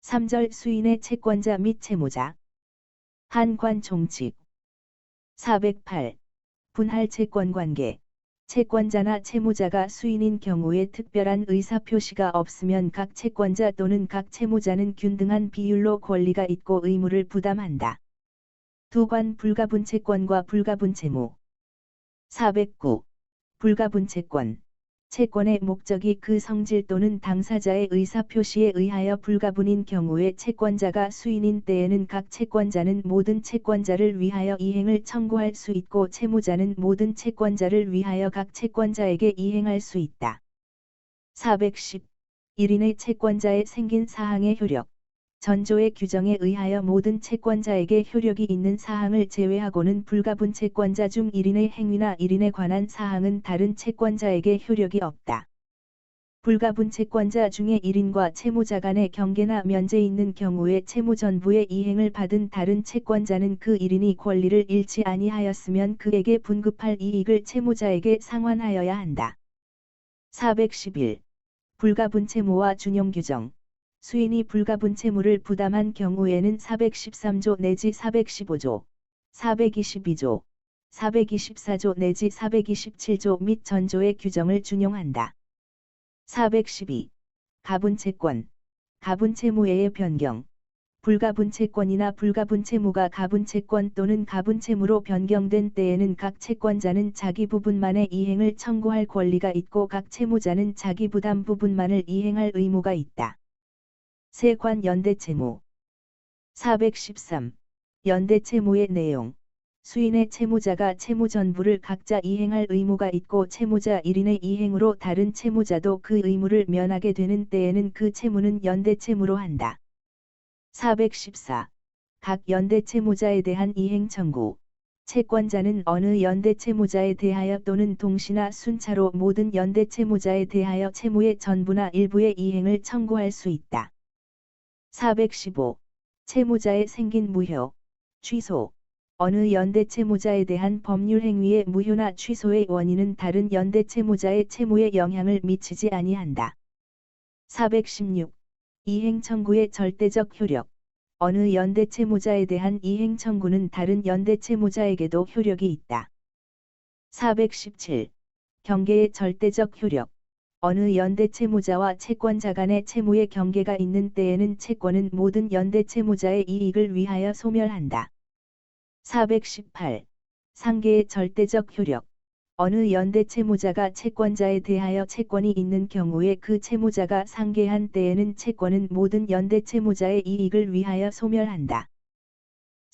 3절 수인의 채권자 및 채무자. 한관 종칙. 408. 분할 채권관계. 채권자나 채무자가 수인인 경우에 특별한 의사표시가 없으면 각 채권자 또는 각 채무자는 균등한 비율로 권리가 있고 의무를 부담한다. 두관 불가분채권과 불가분채무. 409. 불가분채권. 채권의 목적이 그 성질 또는 당사자의 의사표시에 의하여 불가분인 경우에 채권자가 수인인 때에는 각 채권자는 모든 채권자를 위하여 이행을 청구할 수 있고 채무자는 모든 채권자를 위하여 각 채권자에게 이행할 수 있다. 410. 1인의 채권자에 생긴 사항의 효력. 전조의 규정에 의하여 모든 채권자에게 효력이 있는 사항을 제외하고는 불가분채권자 중 1인의 행위나 1인에 관한 사항은 다른 채권자에게 효력이 없다. 불가분채권자 중에 1인과 채무자 간의 경계나 면제 있는 경우에 채무 전부의 이행을 받은 다른 채권자는 그 1인이 권리를 잃지 아니하였으면 그에게 분급할 이익을 채무자에게 상환하여야 한다. 411. 불가분채무와 준용규정. 수인이 불가분채무를 부담한 경우에는 413조 내지 415조, 422조, 424조 내지 427조 및 전조의 규정을 준용한다. 412. 가분채권. 가분채무의 변경. 불가분채권이나 불가분채무가 가분채권 또는 가분채무로 변경된 때에는 각 채권자는 자기 부분만의 이행을 청구할 권리가 있고 각 채무자는 자기 부담 부분만을 이행할 의무가 있다. 세관 연대채무. 413. 연대채무의 내용. 수인의 채무자가 채무 전부를 각자 이행할 의무가 있고 채무자 1인의 이행으로 다른 채무자도 그 의무를 면하게 되는 때에는 그 채무는 연대채무로 한다. 414. 각 연대채무자에 대한 이행 청구. 채권자는 어느 연대채무자에 대하여 또는 동시나 순차로 모든 연대채무자에 대하여 채무의 전부나 일부의 이행을 청구할 수 있다. 415. 채무자에 생긴 무효, 취소. 어느 연대채무자에 대한 법률 행위의 무효나 취소의 원인은 다른 연대채무자의 채무에 영향을 미치지 아니한다. 416. 이행 청구의 절대적 효력. 어느 연대채무자에 대한 이행 청구는 다른 연대채무자에게도 효력이 있다. 417. 경계의 절대적 효력. 어느 연대채무자와 채권자 간의 채무의 경계가 있는 때에는 채권은 모든 연대채무자의 이익을 위하여 소멸한다. 418. 상계의 절대적 효력. 어느 연대채무자가 채권자에 대하여 채권이 있는 경우에 그 채무자가 상계한 때에는 채권은 모든 연대채무자의 이익을 위하여 소멸한다.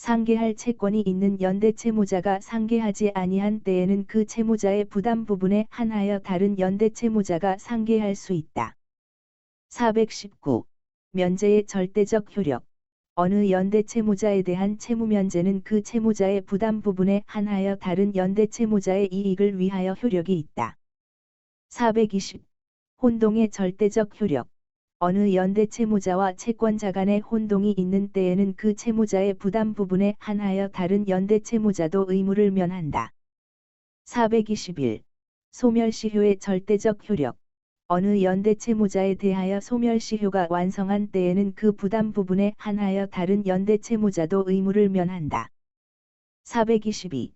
상계할 채권이 있는 연대채무자가 상계하지 아니한 때에는 그 채무자의 부담 부분에 한하여 다른 연대채무자가 상계할 수 있다. 419. 면제의 절대적 효력. 어느 연대채무자에 대한 채무면제는 그 채무자의 부담 부분에 한하여 다른 연대채무자의 이익을 위하여 효력이 있다. 420. 혼동의 절대적 효력. 어느 연대채무자와 채권자 간의 혼동이 있는 때에는 그 채무자의 부담 부분에 한하여 다른 연대채무자도 의무를 면한다. 421. 소멸시효의 절대적 효력. 어느 연대채무자에 대하여 소멸시효가 완성한 때에는 그 부담 부분에 한하여 다른 연대채무자도 의무를 면한다. 422.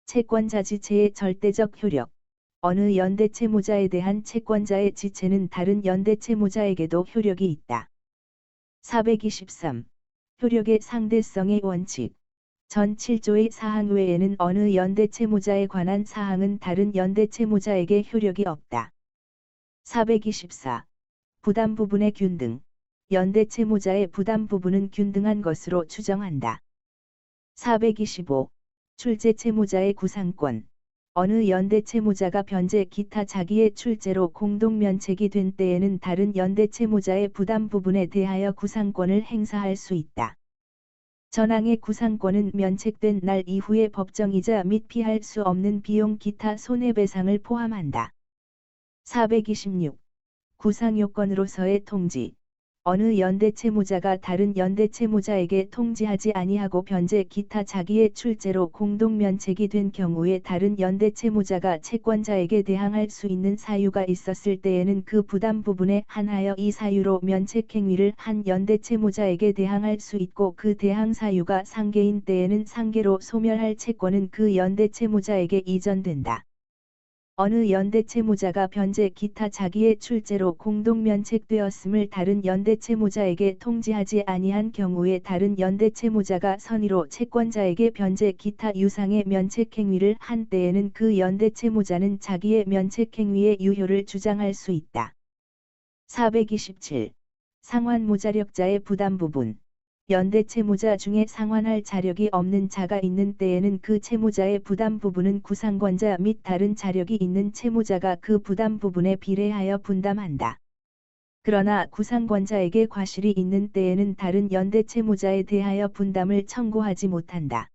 채권자 지체의 절대적 효력. 어느 연대채무자에 대한 채권자의 지체는 다른 연대채무자에게도 효력이 있다. 423. 효력의 상대성의 원칙. 전 7조의 사항 외에는 어느 연대채무자에 관한 사항은 다른 연대채무자에게 효력이 없다. 424. 부담 부분의 균등. 연대채무자의 부담 부분은 균등한 것으로 추정한다. 425. 출제채무자의 구상권. 어느 연대채무자가 변제 기타 자기의 출제로 공동면책이 된 때에는 다른 연대채무자의 부담 부분에 대하여 구상권을 행사할 수 있다. 전항의 구상권은 면책된 날 이후의 법정이자 및 피할 수 없는 비용 기타 손해배상을 포함한다. 426. 구상요건으로서의 통지. 어느 연대채무자가 다른 연대채무자에게 통지하지 아니하고 변제 기타 자기의 출제로 공동면책이 된 경우에 다른 연대채무자가 채권자에게 대항할 수 있는 사유가 있었을 때에는 그 부담 부분에 한하여 이 사유로 면책행위를 한 연대채무자에게 대항할 수 있고 그 대항 사유가 상계인 때에는 상계로 소멸할 채권은 그 연대채무자에게 이전된다. 어느 연대채무자가 변제 기타 자기의 출제로 공동면책되었음을 다른 연대채무자에게 통지하지 아니한 경우에 다른 연대채무자가 선의로 채권자에게 변제 기타 유상의 면책행위를 한 때에는 그 연대채무자는 자기의 면책행위의 유효를 주장할 수 있다. 427. 상환무자력자의 부담 부분. 연대채무자 중에 상환할 자력이 없는 자가 있는 때에는 그 채무자의 부담 부분은 구상권자 및 다른 자력이 있는 채무자가 그 부담 부분에 비례하여 분담한다. 그러나 구상권자에게 과실이 있는 때에는 다른 연대채무자에 대하여 분담을 청구하지 못한다.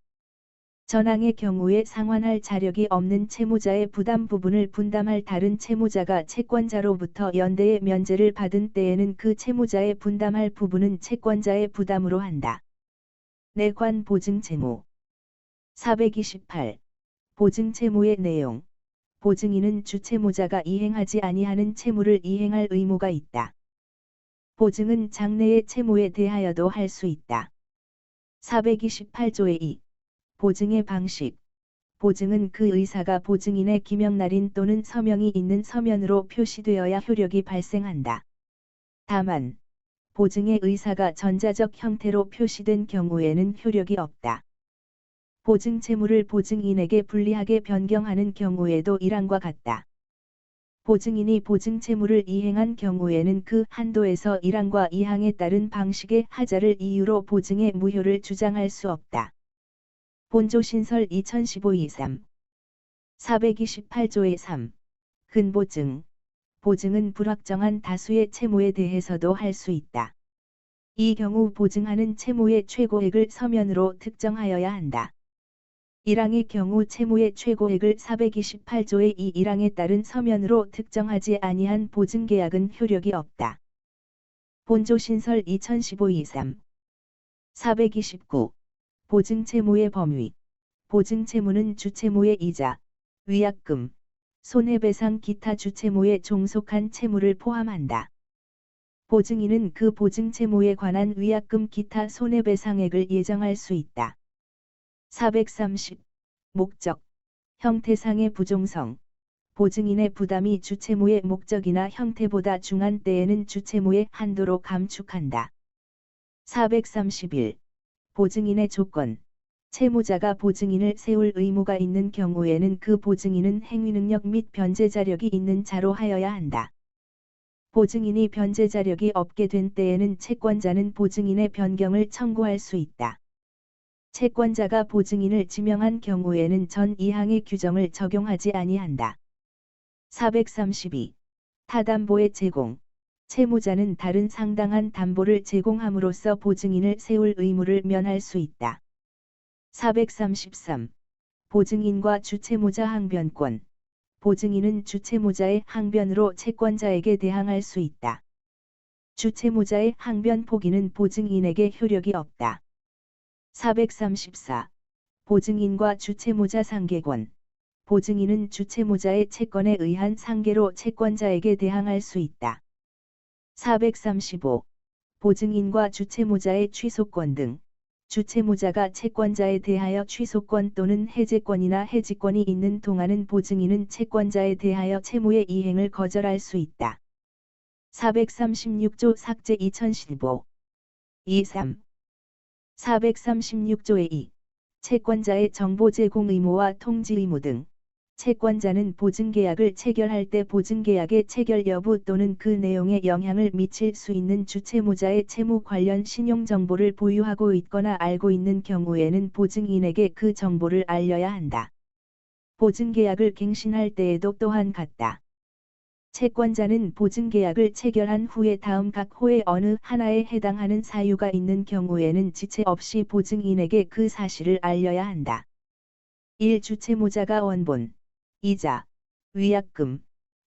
전항의 경우에 상환할 자력이 없는 채무자의 부담 부분을 분담할 다른 채무자가 채권자로부터 연대의 면제를 받은 때에는 그 채무자의 분담할 부분은 채권자의 부담으로 한다. 내관 보증채무 428. 보증채무의 내용. 보증인은 주채무자가 이행하지 아니하는 채무를 이행할 의무가 있다. 보증은 장래의 채무에 대하여도 할 수 있다. 428조의 2. 보증의 방식. 보증은 그 의사가 보증인의 기명날인 또는 서명이 있는 서면으로 표시되어야 효력이 발생한다. 다만, 보증의 의사가 전자적 형태로 표시된 경우에는 효력이 없다. 보증 채무를 보증인에게 불리하게 변경하는 경우에도 이란과 같다. 보증인이 보증 채무를 이행한 경우에는 그 한도에서 1항과 2항에 따른 방식의 하자를 이유로 보증의 무효를 주장할 수 없다. 본조신설 2015-23 428조의 3. 근보증. 보증은 불확정한 다수의 채무에 대해서도 할 수 있다. 이 경우 보증하는 채무의 최고액을 서면으로 특정하여야 한다. 1항의 경우 채무의 최고액을 428조의 2 1항에 따른 서면으로 특정하지 아니한 보증계약은 효력이 없다. 본조신설 2015-23 429. 보증채무의 범위. 보증채무는 주채무의 이자, 위약금, 손해배상 기타 주채무에 종속한 채무를 포함한다. 보증인은 그 보증채무에 관한 위약금 기타 손해배상액을 예정할 수 있다. 430. 목적. 형태상의 부종성. 보증인의 부담이 주채무의 목적이나 형태보다 중한 때에는 주채무의 한도로 감축한다. 431. 보증인의 조건. 채무자가 보증인을 세울 의무가 있는 경우에는 그 보증인은 행위능력 및 변제자력이 있는 자로 하여야 한다. 보증인이 변제자력이 없게 된 때에는 채권자는 보증인의 변경을 청구할 수 있다. 채권자가 보증인을 지명한 경우에는 전 2항의 규정을 적용하지 아니한다. 432. 타담보의 제공. 채무자는 다른 상당한 담보를 제공함으로써 보증인을 세울 의무를 면할 수 있다. 433. 보증인과 주채무자 항변권. 보증인은 주채무자의 항변으로 채권자에게 대항할 수 있다. 주채무자의 항변 포기는 보증인에게 효력이 없다. 434. 보증인과 주채무자 상계권. 보증인은 주채무자의 채권에 의한 상계로 채권자에게 대항할 수 있다. 435. 보증인과 주채무자의 취소권 등. 주채무자가 채권자에 대하여 취소권 또는 해제권이나 해지권이 있는 동안은 보증인은 채권자에 대하여 채무의 이행을 거절할 수 있다. 436조 삭제 2015. 23. 436조의 2. 채권자의 정보 제공 의무와 통지 의무 등. 채권자는 보증계약을 체결할 때 보증계약의 체결 여부 또는 그 내용에 영향을 미칠 수 있는 주채무자의 채무 관련 신용정보를 보유하고 있거나 알고 있는 경우에는 보증인에게 그 정보를 알려야 한다. 보증계약을 갱신할 때에도 또한 같다. 채권자는 보증계약을 체결한 후에 다음 각 호의 어느 하나에 해당하는 사유가 있는 경우에는 지체 없이 보증인에게 그 사실을 알려야 한다. 1. 주채무자가 원본, 이자, 위약금,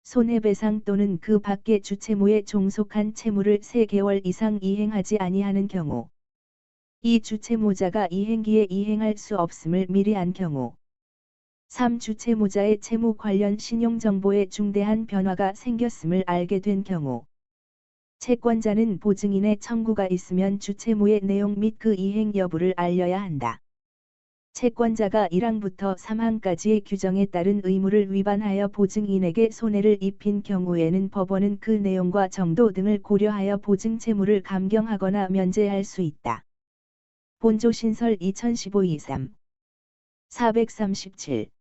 손해배상 또는 그 밖의 주채무에 종속한 채무를 3개월 이상 이행하지 아니하는 경우, 이 주채무자가 이행기에 이행할 수 없음을 미리 안 경우, 3. 주채무자의 채무 관련 신용정보에 중대한 변화가 생겼음을 알게 된 경우, 채권자는 보증인의 청구가 있으면 주채무의 내용 및 그 이행 여부를 알려야 한다. 채권자가 1항부터 3항까지의 규정에 따른 의무를 위반하여 보증인에게 손해를 입힌 경우에는 법원은 그 내용과 정도 등을 고려하여 보증 채무를 감경하거나 면제할 수 있다. 본조신설 2015-23 437.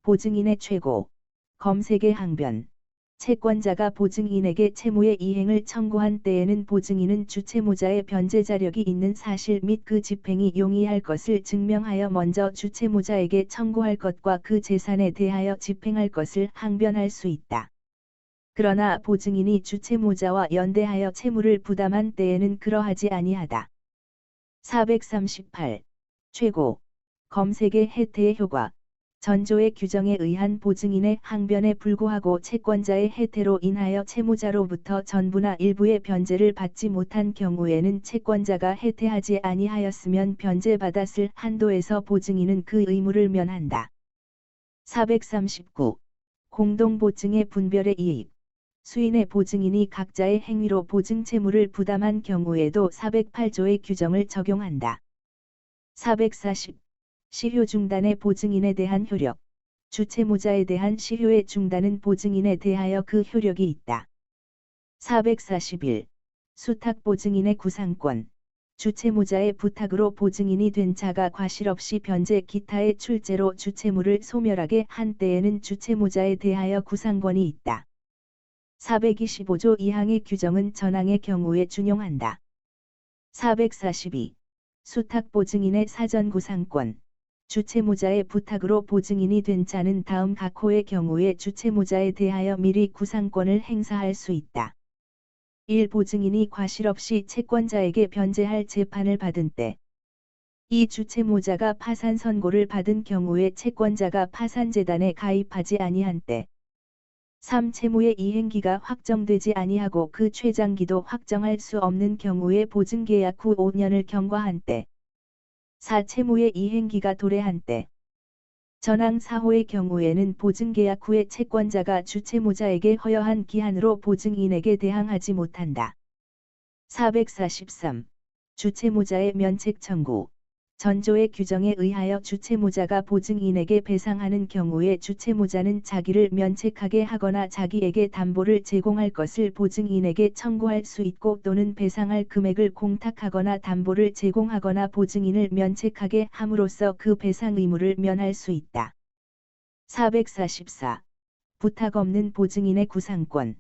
보증인의 최고, 검색의 항변. 채권자가 보증인에게 채무의 이행을 청구한 때에는 보증인은 주채무자의 변제 자력이 있는 사실 및 그 집행이 용이할 것을 증명하여 먼저 주채무자에게 청구할 것과 그 재산에 대하여 집행할 것을 항변할 수 있다. 그러나 보증인이 주채무자와 연대하여 채무를 부담한 때에는 그러하지 아니하다. 438. 최고, 검색의 혜태의 효과. 전조의 규정에 의한 보증인의 항변에 불구하고 채권자의 혜태로 인하여 채무자로부터 전부나 일부의 변제를 받지 못한 경우에는 채권자가 혜태하지 아니하였으면 변제받았을 한도에서 보증인은 그 의무를 면한다. 439. 공동보증의 분별의 이익. 수인의 보증인이 각자의 행위로 보증 채무를 부담한 경우에도 408조의 규정을 적용한다. 440. 실효 중단의 보증인에 대한 효력. 주채무자에 대한 실효의 중단은 보증인에 대하여 그 효력이 있다. 441. 수탁 보증인의 구상권. 주채무자의 부탁으로 보증인이 된 자가 과실 없이 변제 기타의 출제로 주채무를 소멸하게 한 때에는 주채무자에 대하여 구상권이 있다. 425조 2항의 규정은 전항의 경우에 준용한다. 442. 수탁 보증인의 사전 구상권. 주채무자의 부탁으로 보증인이 된 자는 다음 각 호의 경우에 주채무자에 대하여 미리 구상권을 행사할 수 있다. 1. 보증인이 과실 없이 채권자에게 변제할 재판을 받은 때. 2. 주채무자가 파산 선고를 받은 경우에 채권자가 파산재단에 가입하지 아니한 때. 3. 채무의 이행기가 확정되지 아니하고 그 최장기도 확정할 수 없는 경우에 보증계약 후 5년을 경과한 때. 4. 채무의 이행기가 도래한 때. 전항 4호의 경우에는 보증계약 후에 채권자가 주채무자에게 허여한 기한으로 보증인에게 대항하지 못한다. 443. 주채무자의 면책 청구. 전조의 규정에 의하여 주채무자가 보증인에게 배상하는 경우에 주채무자는 자기를 면책하게 하거나 자기에게 담보를 제공할 것을 보증인에게 청구할 수 있고 또는 배상할 금액을 공탁하거나 담보를 제공하거나 보증인을 면책하게 함으로써 그 배상 의무를 면할 수 있다. 444. 부탁 없는 보증인의 구상권.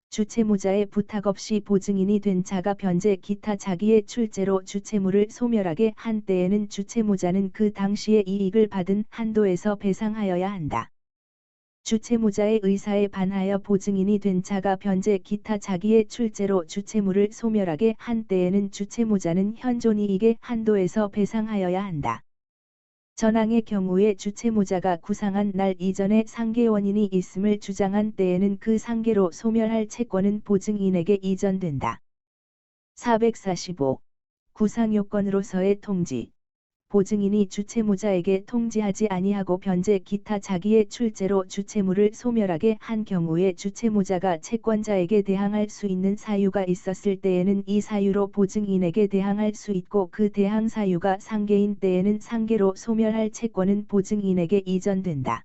주채무자의 부탁 없이 보증인이 된 자가 변제 기타 자기의 출제로 주채무를 소멸하게 한 때에는 주채무자는 그 당시의 이익을 받은 한도에서 배상하여야 한다. 주채무자의 의사에 반하여 보증인이 된 자가 변제 기타 자기의 출제로 주채무를 소멸하게 한 때에는 주채무자는 현존이익의 한도에서 배상하여야 한다. 전항의 경우에 주채무자가 구상한 날 이전에 상계 원인이 있음을 주장한 때에는 그 상계로 소멸할 채권은 보증인에게 이전된다. 445. 구상요건으로서의 통지. 보증인이 주채무자에게 통지하지 아니하고 변제 기타 자기의 출제로 주채무를 소멸하게 한 경우에 주채무자가 채권자에게 대항할 수 있는 사유가 있었을 때에는 이 사유로 보증인에게 대항할 수 있고 그 대항 사유가 상계인 때에는 상계로 소멸할 채권은 보증인에게 이전된다.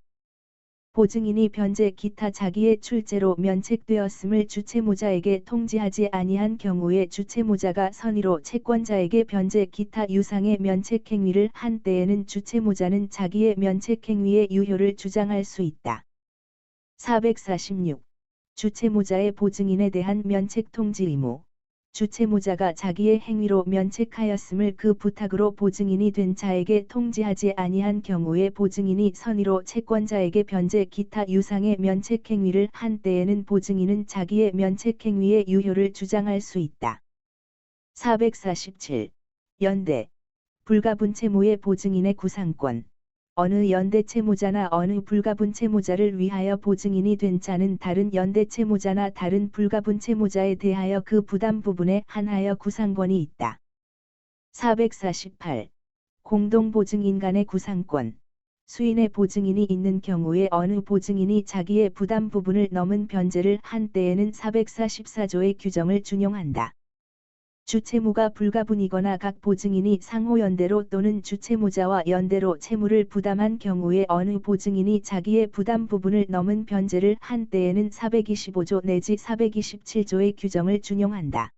보증인이 변제 기타 자기의 출제로 면책되었음을 주채무자에게 통지하지 아니한 경우에 주채무자가 선의로 채권자에게 변제 기타 유상의 면책행위를 한 때에는 주채무자는 자기의 면책행위의 유효를 주장할 수 있다. 446. 주채무자의 보증인에 대한 면책통지 의무. 주채무자가 자기의 행위로 면책하였음을 그 부탁으로 보증인이 된 자에게 통지하지 아니한 경우에 보증인이 선의로 채권자에게 변제 기타 유상의 면책행위를 한 때에는 보증인은 자기의 면책행위의 유효를 주장할 수 있다. 447. 연대. 불가분 채무의 보증인의 구상권. 어느 연대 채무자나 어느 불가분 채무자를 위하여 보증인이 된 자는 다른 연대 채무자나 다른 불가분 채무자에 대하여 그 부담 부분에 한하여 구상권이 있다. 448. 공동보증인 간의 구상권. 수인의 보증인이 있는 경우에 어느 보증인이 자기의 부담 부분을 넘은 변제를 한 때에는 444조의 규정을 준용한다. 주채무가 불가분이거나 각 보증인이 상호 연대로 또는 주채무자와 연대로 채무를 부담한 경우에 어느 보증인이 자기의 부담 부분을 넘은 변제를 한 때에는 425조 내지 427조의 규정을 준용한다.